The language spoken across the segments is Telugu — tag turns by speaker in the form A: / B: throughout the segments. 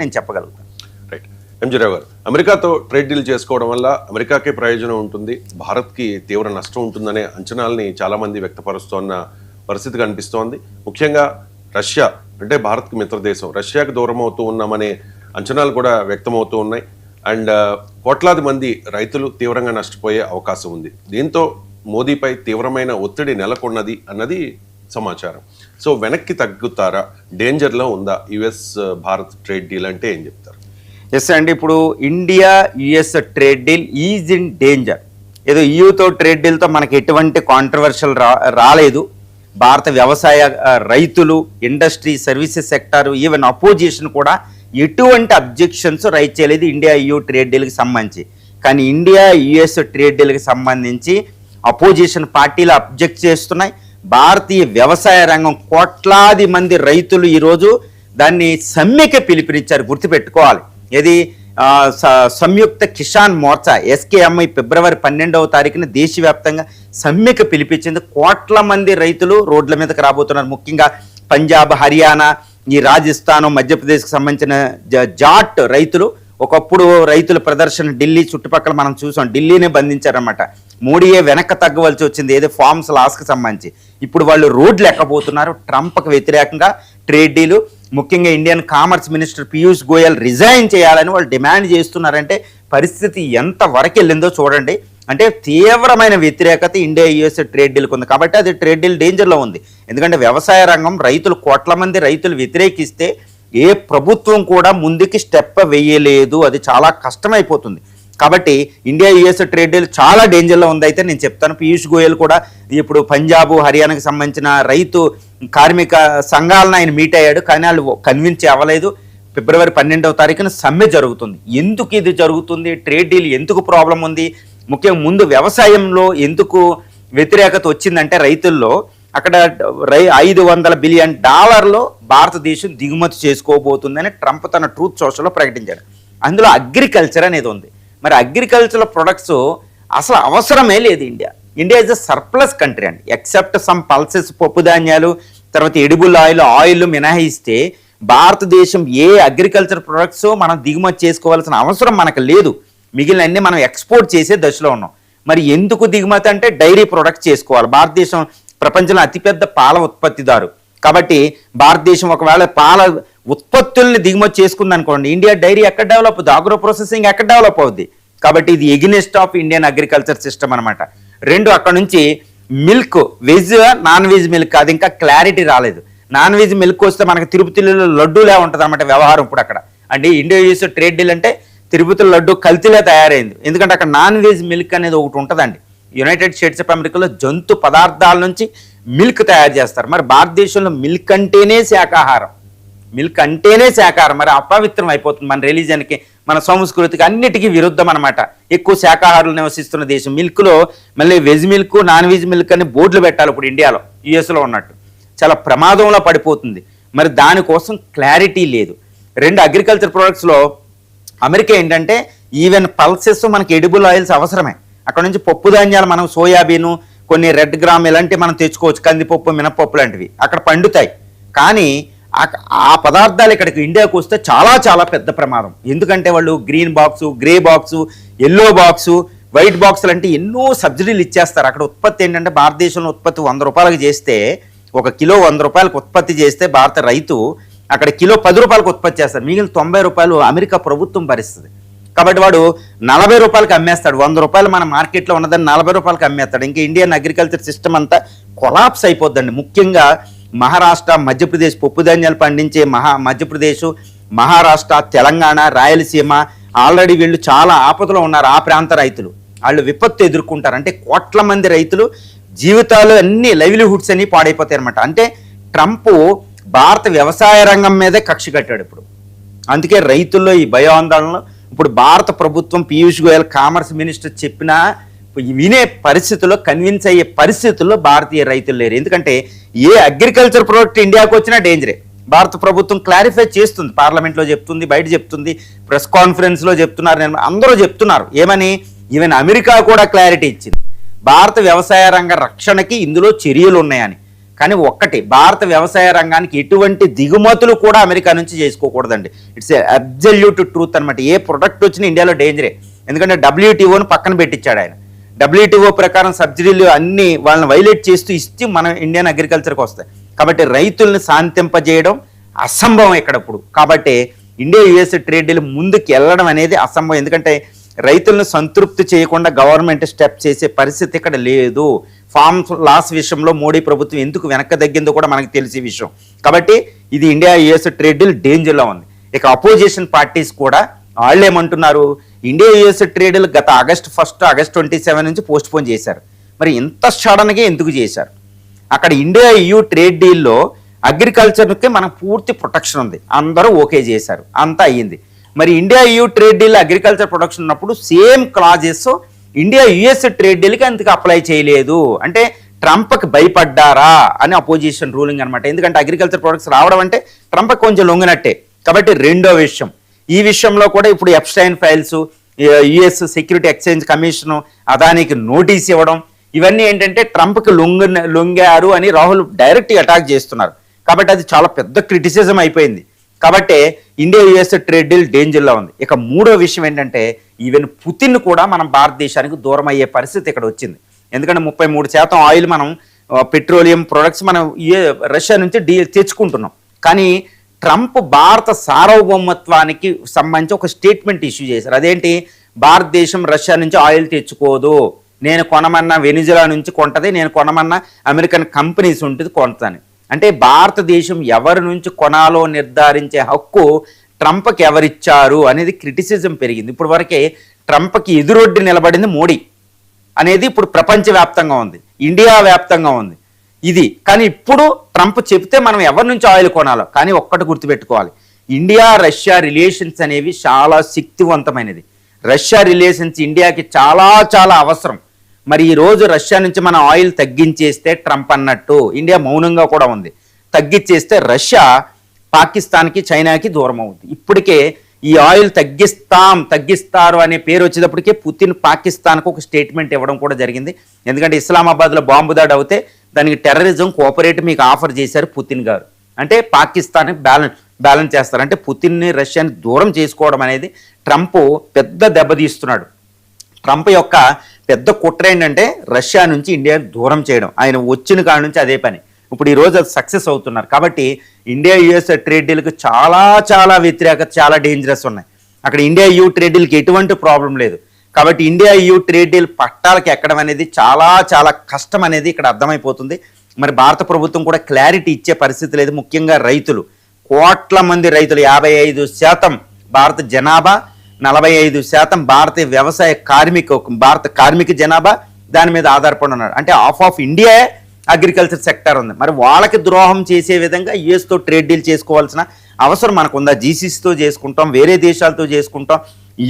A: నేను చెప్పగలుగుతాను.
B: రైట్. ఎంజీ రావు గారు, అమెరికాతో ట్రేడ్ డీల్ చేసుకోవడం వల్ల అమెరికాకే ప్రయోజనం ఉంటుంది, భారత్కి తీవ్ర నష్టం ఉంటుందనే అంచనాలని చాలామంది వ్యక్తపరుస్తున్న పరిస్థితి కనిపిస్తోంది. ముఖ్యంగా రష్యా అంటే భారత్కి మిత్రదేశం, రష్యాకి దూరం అవుతూ ఉన్నామనే అంచనాలు కూడా వ్యక్తమవుతూ ఉన్నాయి. అండ్ కోట్లాది మంది రైతులు తీవ్రంగా నష్టపోయే అవకాశం ఉంది. దీంతో మోదీపై తీవ్రమైన ఒత్తిడి నెలకొన్నది అన్నది సమాచారం. సో వెనక్కి తగ్గుతారా, డేంజర్లో ఉందా యుఎస్ భారత్ ట్రేడ్ డీల్ అంటే ఏం చెప్తారు?
A: ఎస్ అండి, ఇప్పుడు India US trade deal is in danger. ఏదో యూతో ట్రేడ్ డీల్తో మనకి ఎటువంటి కాంట్రవర్షియల్ రాలేదు. భారత వ్యవసాయ రైతులు, industry, services sector, even opposition కూడా ఎటువంటి అబ్జెక్షన్స్ రైట్ చేయలేదు ఇండియా యూ ట్రేడ్ డీల్కి సంబంధించి. కానీ ఇండియా యుఎస్ ట్రేడ్ డీల్కి సంబంధించి అపోజిషన్ పార్టీలు అబ్జెక్ట్ చేస్తున్నాయి. భారతీయ వ్యవసాయ రంగం కోట్లాది మంది రైతులు ఈరోజు దాన్ని సమ్మెకి పిలుపునిచ్చారు. గుర్తుపెట్టుకోవాలి, ఇది సంయుక్త కిసాన్ మోర్చా ఎస్కేఎంఐ ఫిబ్రవరి 12వ తారీఖున దేశవ్యాప్తంగా సమ్మెకి పిలిపించింది. కోట్ల మంది రైతులు రోడ్ల మీదకి రాబోతున్నారు. ముఖ్యంగా పంజాబ్, హర్యానా, ఈ రాజస్థాన్, మధ్యప్రదేశ్కి సంబంధించిన జాట్ రైతులు. ఒకప్పుడు రైతుల ప్రదర్శన ఢిల్లీ చుట్టుపక్కల మనం చూసాం, ఢిల్లీనే బంధించారన్నమాట. మోడీయే వెనక్కి తగ్గవలసి వచ్చింది ఏదో ఫార్మ్స్ లాస్కి సంబంధించి. ఇప్పుడు వాళ్ళు రోడ్లు ఎక్కబోతున్నారు ట్రంప్కి వ్యతిరేకంగా ట్రేడ్ డీలు. ముఖ్యంగా Indian commerce minister Piyush Goyal resign చేయాలని వాళ్ళు డిమాండ్ చేస్తున్నారంటే పరిస్థితి ఎంత వరకు వెళ్ళిందో చూడండి. అంటే తీవ్రమైన వ్యతిరేకత ఇండియా యుఎస్ ట్రేడ్ డీల్కి ఉంది. కాబట్టి అది ట్రేడ్ డీల్ డేంజర్లో ఉంది. ఎందుకంటే వ్యవసాయ రంగం రైతులు, కోట్ల మంది రైతులు వ్యతిరేకిస్తే ఏ ప్రభుత్వం కూడా ముందుకి స్టెప్ వేయలేదు. అది చాలా కష్టమైపోతుంది. కాబట్టి ఇండియా యుఎస్ ట్రేడ్ డీల్ చాలా డేంజర్లో ఉంది. అయితే నేను చెప్తాను, పీయూష్ గోయల్ కూడా ఇప్పుడు పంజాబ్, హర్యానాకి సంబంధించిన రైతు కార్మిక సంఘాలను ఆయన మీట్ అయ్యాడు. కానీ వాళ్ళు కన్విన్స్ అవ్వలేదు. ఫిబ్రవరి 12వ తారీఖున సమ్మె జరుగుతుంది. ఎందుకు ఇది జరుగుతుంది, ట్రేడ్ డీల్ ఎందుకు ప్రాబ్లం ఉంది, ముఖ్యంగా ముందు వ్యవసాయంలో ఎందుకు వ్యతిరేకత వచ్చిందంటే రైతుల్లో అక్కడ $500 బిలియన్ భారతదేశం దిగుమతి చేసుకోబోతుందని ట్రంప్ తన ట్రూత్ సోషల్లో ప్రకటించాడు. అందులో అగ్రికల్చర్ అనేది ఉంది. మరి అగ్రికల్చర్ ప్రొడక్ట్స్ అసలు అవసరమే లేదు. India is a surplus country అండి. ఎక్సెప్ట్ సమ్ పల్సెస్, పప్పు ధాన్యాలు, తర్వాత ఎడిబుల్ ఆయిల్ మినహాయిస్తే భారతదేశం ఏ అగ్రికల్చర్ ప్రొడక్ట్స్ మనం దిగుమతి చేసుకోవాల్సిన అవసరం మనకు లేదు. మిగిలిన అన్ని మనం ఎక్స్పోర్ట్ చేసే దశలో ఉన్నాం. మరి ఎందుకు దిగుమతి అంటే డైరీ ప్రొడక్ట్స్ చేసుకోవాలి. భారతదేశం ప్రపంచంలో అతిపెద్ద పాల ఉత్పత్తిదారు. కాబట్టి భారతదేశం ఒకవేళ పాల ఉత్పత్తుల్ని దిగుమతి చేసుకుంది అనుకోండి, ఇండియా డైరీ ఎక్కడ డెవలప్ అవుతుంది, ఆగ్రో ప్రాసెసింగ్ ఎక్కడ డెవలప్ అవుద్ది. కాబట్టి ఇది against of Indian agriculture system అనమాట. రెండు, అక్కడ నుంచి milk, veg, non veg milk, అది ఇంకా క్లారిటీ రాలేదు. నాన్ వెజ్ మిల్క్ వస్తే మనకి తిరుపతిలో లడ్డూలే ఉంటుంది అనమాట వ్యవహారం ఇప్పుడు అక్కడ. అంటే ఇండియా యూఎస్ ట్రేడ్ డీల్ అంటే తిరుపతి లడ్డు కల్తీలే తయారైంది. ఎందుకంటే అక్కడ నాన్ వెజ్ మిల్క్ అనేది ఒకటి ఉంటుందండి. యునైటెడ్ స్టేట్స్ ఆఫ్ అమెరికాలో జంతు పదార్థాల నుంచి మిల్క్ తయారు చేస్తారు. మరి భారతదేశంలో మిల్క్ అంటేనే శాకాహారం, మరి అపవిత్రం అయిపోతుంది మన రిలీజన్కి, మన సంస్కృతికి, అన్నిటికీ విరుద్ధం అనమాట. ఎక్కువ శాకాహారులు నివసిస్తున్న దేశం. మిల్క్లో మళ్ళీ veg milk, non veg milk అని బోర్డులు పెట్టాలి ఇప్పుడు ఇండియాలో, యుఎస్లో ఉన్నట్టు. చాలా ప్రమాదంలో పడిపోతుంది. మరి దానికోసం క్లారిటీ లేదు. రెండు, అగ్రికల్చర్ ప్రొడక్ట్స్లో అమెరికా ఏంటంటే ఈవెన్ పల్సెస్, మనకి ఎడిబుల్ ఆయిల్స్ అవసరమే. అక్కడ నుంచి పప్పు ధాన్యాలు మనం సోయాబీను, కొన్ని రెడ్ గ్రామ్ ఇలాంటివి మనం తెచ్చుకోవచ్చు, కందిపప్పు, మినపప్పు లాంటివి అక్కడ పండుతాయి. కానీ ఆ పదార్థాలు ఇక్కడికి ఇండియాకు వస్తే చాలా చాలా పెద్ద ప్రమాదం. ఎందుకంటే వాళ్ళు green box, grey box, yellow box, white బాక్సులు అంటే ఎన్నో సబ్సిడీలు ఇచ్చేస్తారు. అక్కడ ఉత్పత్తి ఏంటంటే భారతదేశంలో ఉత్పత్తి $100 చేస్తే, ఒక కిలో $100 ఉత్పత్తి చేస్తే భారత రైతు అక్కడ కిలో $10 ఉత్పత్తి చేస్తారు. మిగిలిన $90 అమెరికా ప్రభుత్వం భరిస్తుంది. కాబట్టి వాడు $40 అమ్మేస్తాడు. $100 మన మార్కెట్లో ఉన్నదాన్ని $40 అమ్మేస్తాడు. ఇంకా ఇండియన్ అగ్రికల్చర్ సిస్టమ్ అంతా కొలాప్స్ అయిపోద్దండి. ముఖ్యంగా మహారాష్ట్ర, మధ్యప్రదేశ్ పప్పు ధాన్యాలు పండించే మధ్యప్రదేశ్, మహారాష్ట్ర, తెలంగాణ, రాయలసీమ ఆల్రెడీ వీళ్ళు చాలా ఆపదలో ఉన్నారు. ఆ ప్రాంత రైతులు వాళ్ళు విపత్తు ఎదుర్కొంటారు. అంటే కోట్ల మంది రైతులు జీవితాలు అన్ని, లైవ్లీహుడ్స్ అన్ని పాడైపోతాయి అనమాట. అంటే ట్రంప్ భారత వ్యవసాయ రంగం మీదే కక్ష కట్టాడు ఇప్పుడు. అందుకే రైతుల్లో ఈ భయాందోళనలు. ఇప్పుడు భారత ప్రభుత్వం, పీయూష్ గోయల్ కామర్స్ మినిస్టర్ చెప్పినా వినే పరిస్థితుల్లో, కన్విన్స్ అయ్యే పరిస్థితుల్లో భారతీయ రైతులు లేరు. ఎందుకంటే ఏ అగ్రికల్చర్ ప్రోడక్ట్ ఇండియాకు వచ్చినా డేంజరే. భారత ప్రభుత్వం క్లారిఫై చేస్తుంది, పార్లమెంట్లో చెప్తుంది, బయట చెప్తుంది, ప్రెస్ కాన్ఫరెన్స్లో చెప్తున్నారు, అందరూ చెప్తున్నారు. ఏమని? ఈవెన్ అమెరికా కూడా క్లారిటీ ఇచ్చింది, భారత వ్యవసాయ రంగ రక్షణకి ఇందులో చర్యలు ఉన్నాయని. కానీ ఒక్కటి, భారత వ్యవసాయ రంగానికి ఎటువంటి దిగుమతులు కూడా అమెరికా నుంచి చేసుకోకూడదండి. ఇట్స్ అబ్జల్యూట్ ట్రూత్ అనమాట. ఏ ప్రొడక్ట్ వచ్చినా ఇండియాలో డేంజరే. ఎందుకంటే WTOను పక్కన పెట్టించాడు ఆయన. WTO ప్రకారం సబ్సిడీలు అన్ని వాళ్ళని వైలేట్ చేస్తూ ఇస్తే మన ఇండియన్ అగ్రికల్చర్కి వస్తాయి. కాబట్టి రైతుల్ని శాంతింపజేయడం అసంభవం ఇక్కడప్పుడు. కాబట్టి ఇండియా US ట్రేడ్ డీల్ ముందుకు వెళ్ళడం అనేది అసంభవం. ఎందుకంటే రైతులను సంతృప్తి చేయకుండా గవర్నమెంట్ స్టెప్ చేసే పరిస్థితి ఇక్కడ లేదు. ఫార్మ్ లాస్ విషయంలో మోడీ ప్రభుత్వం ఎందుకు వెనక్కి తగ్గిందో కూడా మనకు తెలిసే విషయం. కాబట్టి ఇది ఇండియా US ట్రేడ్ డీల్ డేంజర్లో ఉంది. ఇక అపోజిషన్ పార్టీస్ కూడా వాళ్ళు ఏమంటున్నారు, ఇండియా US ట్రేడ్ డీల్ గత August 1, August 27 నుంచి పోస్ట్ పోన్ చేశారు. మరి ఇంత సడన్గా ఎందుకు చేశారు? అక్కడ ఇండియా EU ట్రేడ్ డీల్లో అగ్రికల్చర్కి మనకు పూర్తి ప్రొటెక్షన్ ఉంది, అందరూ ఓకే చేశారు, అంతా అయ్యింది. మరి India EU trade deal agriculture protection ఉన్నప్పుడు same clauses India US trade డీల్కి ఎందుకు అప్లై చేయలేదు? అంటే ట్రంప్కి భయపడ్డారా అని అపోజిషన్ రూలింగ్ అనమాట. ఎందుకంటే అగ్రికల్చర్ ప్రొడక్ట్స్ రావడం అంటే ట్రంప్ కొంచెం లొంగినట్టే. కాబట్టి రెండో విషయం, ఈ విషయంలో కూడా ఇప్పుడు Epstein files, US security exchange commission అదానికి నోటీస్ ఇవ్వడం, ఇవన్నీ ఏంటంటే ట్రంప్కి లొంగారు అని రాహుల్ డైరెక్ట్ అటాక్ చేస్తున్నారు. కాబట్టి అది చాలా పెద్ద క్రిటిసిజం అయిపోయింది. కాబట్టి ఇండియా US ట్రేడ్ డీల్ డేంజర్లో ఉంది. ఇక మూడో విషయం ఏంటంటే ఈవెన్ పుతిన్ కూడా మనం భారతదేశానికి దూరం అయ్యే పరిస్థితి ఇక్కడ వచ్చింది. ఎందుకంటే 33% ఆయిల్ మనం పెట్రోలియం ప్రొడక్ట్స్ మనం రష్యా నుంచి తెచ్చుకుంటున్నాం. కానీ ట్రంప్ భారత సార్వభౌమత్వానికి సంబంధించి ఒక స్టేట్మెంట్ ఇష్యూ చేశారు. అదేంటి, భారతదేశం రష్యా నుంచి ఆయిల్ తెచ్చుకోదు, నేను కొనమన్నా వెనిజులా నుంచి కొంటది, నేను కొనమన్నా అమెరికన్ కంపెనీస్ ఉంటుంది కొంటదని. అంటే భారతదేశం ఎవరి నుంచి కొనాలో నిర్ధారించే హక్కు ట్రంప్కి ఎవరిచ్చారు అనేది క్రిటిసిజం పెరిగింది. ఇప్పుడు వరకే ట్రంప్కి ఎదురొడ్డి నిలబడింది మోడీ అనేది ఇప్పుడు ప్రపంచవ్యాప్తంగా ఉంది, ఇండియా వ్యాప్తంగా ఉంది ఇది. కానీ ఇప్పుడు ట్రంప్ చెప్తే మనం ఎవరి నుంచి ఆయిల్ కొనాలో. కానీ ఒక్కటి గుర్తుపెట్టుకోవాలి, ఇండియా రష్యా రిలేషన్స్ అనేవి చాలా శక్తివంతమైనది. రష్యా రిలేషన్స్ ఇండియాకి చాలా చాలా అవసరం. మరి ఈరోజు రష్యా నుంచి మనం ఆయిల్ తగ్గించేస్తే ట్రంప్ అన్నట్టు ఇండియా మౌనంగా కూడా ఉంది, తగ్గించేస్తే రష్యా పాకిస్తాన్కి చైనాకి దూరం అవుతుంది. ఇప్పటికే ఈ ఆయిల్ తగ్గిస్తారు అనే పేరు వచ్చేటప్పటికే పుతిన్ పాకిస్తాన్కు ఒక స్టేట్మెంట్ ఇవ్వడం కూడా జరిగింది. ఎందుకంటే ఇస్లామాబాద్లో బాంబు దాడి అవుతే దానికి టెర్రరిజం కోఆపరేట్ మీకు ఆఫర్ చేశారు పుతిన్ గారు. అంటే పాకిస్తాన్ని బ్యాలెన్స్ చేస్తారు. అంటే పుతిన్ని రష్యాని దూరం చేసుకోవడం అనేది ట్రంప్ పెద్ద దెబ్బతీస్తున్నాడు. ట్రంప్ యొక్క పెద్ద కుట్ర ఏంటంటే రష్యా నుంచి ఇండియాని దూరం చేయడం. ఆయన వచ్చిన కాడ నుంచి అదే పని. ఇప్పుడు ఈరోజు అది సక్సెస్ అవుతున్నారు. కాబట్టి ఇండియా US ట్రేడ్ డీల్కి చాలా చాలా వ్యతిరేకత, చాలా డేంజరస్ ఉన్నాయి. అక్కడ ఇండియా EU ట్రేడ్ డీల్కి ఎటువంటి ప్రాబ్లం లేదు. కాబట్టి ఇండియా EU ట్రేడ్ డీల్ పట్టాలకి ఎక్కడం అనేది చాలా చాలా కష్టం అనేది ఇక్కడ అర్థమైపోతుంది. మరి భారత ప్రభుత్వం కూడా క్లారిటీ ఇచ్చే పరిస్థితి లేదు. ముఖ్యంగా రైతులు, కోట్ల మంది రైతులు, 55% భారత జనాభా, 45% భారతీయ వ్యవసాయ భారత కార్మిక జనాభా దాని మీద ఆధారపడి ఉన్నారు. అంటే ఆఫ్ ఇండియా అగ్రికల్చర్ సెక్టర్ ఉంది. మరి వాళ్ళకి ద్రోహం చేసే విధంగా యుఎస్తో ట్రేడ్ డీల్ చేసుకోవాల్సిన అవసరం మనకు ఉందా? జీసీసీతో చేసుకుంటాం, వేరే దేశాలతో చేసుకుంటాం,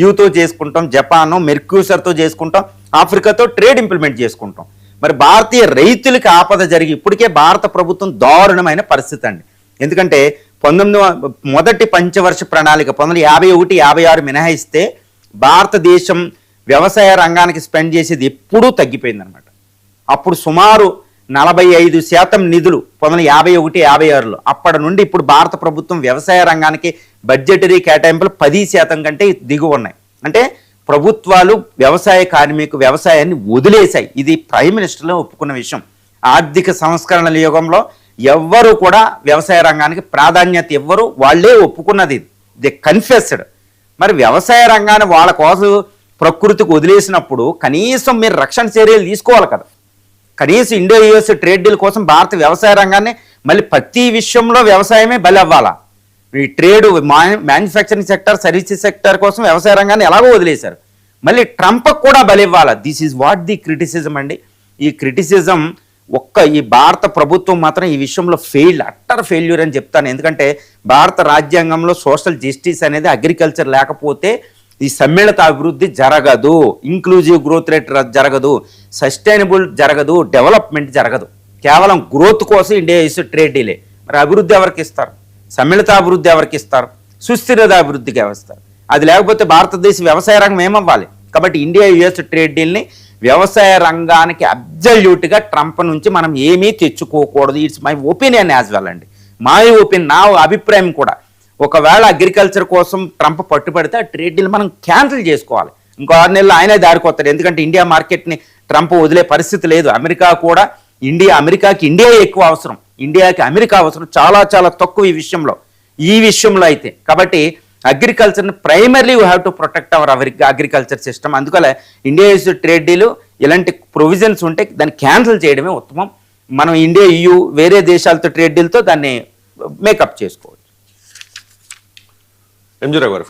A: యూతో చేసుకుంటాం, జపాన్, మెర్క్యూసర్తో చేసుకుంటాం, ఆఫ్రికాతో ట్రేడ్ ఇంప్లిమెంట్ చేసుకుంటాం. మరి భారతీయ రైతులకి ఆపద జరిగి ఇప్పటికే భారత ప్రభుత్వం దారుణమైన పరిస్థితి అండి. ఎందుకంటే మొదటి పంచవర్ష ప్రణాళిక 1951-56 మినహాయిస్తే భారతదేశం వ్యవసాయ రంగానికి స్పెండ్ చేసేది ఎప్పుడూ తగ్గిపోయిందనమాట. అప్పుడు సుమారు 45% నిధులు 1951-56లో, అప్పటి నుండి ఇప్పుడు భారత ప్రభుత్వం వ్యవసాయ రంగానికి బడ్జెటరీ కేటాయింపులు 10% కంటే దిగువ ఉన్నాయి. అంటే ప్రభుత్వాలు వ్యవసాయాన్ని వదిలేశాయి. ఇది ప్రైమ్ మినిస్టర్లో ఒప్పుకున్న విషయం. ఆర్థిక సంస్కరణల యుగంలో ఎవ్వరు కూడా వ్యవసాయ రంగానికి ప్రాధాన్యత ఇవ్వరు, వాళ్ళే ఒప్పుకున్నది, ది కన్ఫెస్డ్. మరి వ్యవసాయ రంగాన్ని వాళ్ళ కోసం ప్రకృతికి వదిలేసినప్పుడు కనీసం మీరు రక్షణ చర్యలు తీసుకోవాలి కదా. కనీసం ఇండియా యుఎస్ ట్రేడ్ డీల్ కోసం భారత వ్యవసాయ రంగాన్ని మళ్ళీ ప్రతి విషయంలో వ్యవసాయమే బలి అవ్వాలా? ఈ trade, manufacturing sector, services sector కోసం వ్యవసాయ రంగాన్ని ఎలాగో వదిలేశారు, మళ్ళీ ట్రంప్ కూడా బలి ఇవ్వాలా? This is what the criticism అండి. ఈ క్రిటిసిజం ఈ భారత ప్రభుత్వం మాత్రం ఈ విషయంలో అట్టర్ ఫెయిల్యూర్ అని చెప్తాను. ఎందుకంటే భారత రాజ్యాంగంలో సోషల్ జస్టిస్ అనేది అగ్రికల్చర్ లేకపోతే ఈ సమ్మిళిత అభివృద్ధి జరగదు, ఇంక్లూజివ్ గ్రోత్ రేట్ జరగదు, సస్టైనబుల్ జరగదు, డెవలప్మెంట్ జరగదు. కేవలం గ్రోత్ కోసం ఇండియా యుఎస్ ట్రేడ్ డీలే. మరి అభివృద్ధి ఎవరికి ఇస్తారు? సమ్మిళిత అభివృద్ధి ఎవరికి ఇస్తారు? సుస్థిరత అభివృద్ధికి ఇస్తారు. అది లేకపోతే భారతదేశ వ్యవసాయ రంగం ఏమవ్వాలి? కాబట్టి ఇండియా యుఎస్ ట్రేడ్ డీల్ని వ్యవసాయ రంగానికి అబ్జల్యూట్గా ట్రంప్ నుంచి మనం ఏమీ తెచ్చుకోకూడదు. It's my opinion as well అండి, మై ఒపీనియన్, నా అభిప్రాయం కూడా. ఒకవేళ అగ్రికల్చర్ కోసం ట్రంప్ పట్టుబడితే ఆ ట్రేడ్ డీల్ మనం క్యాన్సిల్ చేసుకోవాలి. ఇంకో 6 నెలలు ఆయనే దారికొస్తాడు. ఎందుకంటే ఇండియా మార్కెట్ని ట్రంప్ వదిలే పరిస్థితి లేదు. అమెరికా కూడా అమెరికాకి ఇండియా ఎక్కువ అవసరం, ఇండియాకి అమెరికా అవసరం చాలా చాలా తక్కువ ఈ విషయంలో అయితే. కాబట్టి అగ్రికల్చర్ని primarily you have to protect our agriculture system. అందుకనే ఇండియా యూఎస్ ట్రేడ్ డీల్ ఇలాంటి ప్రొవిజన్స్ ఉంటే దాన్ని క్యాన్సిల్ చేయడమే ఉత్తమం. మనం ఇండియా EU వేరే దేశాలతో ట్రేడ్ డీల్తో దాన్ని మేకప్ చేసుకోవచ్చు.
B: ఎంజీ రావు గారు,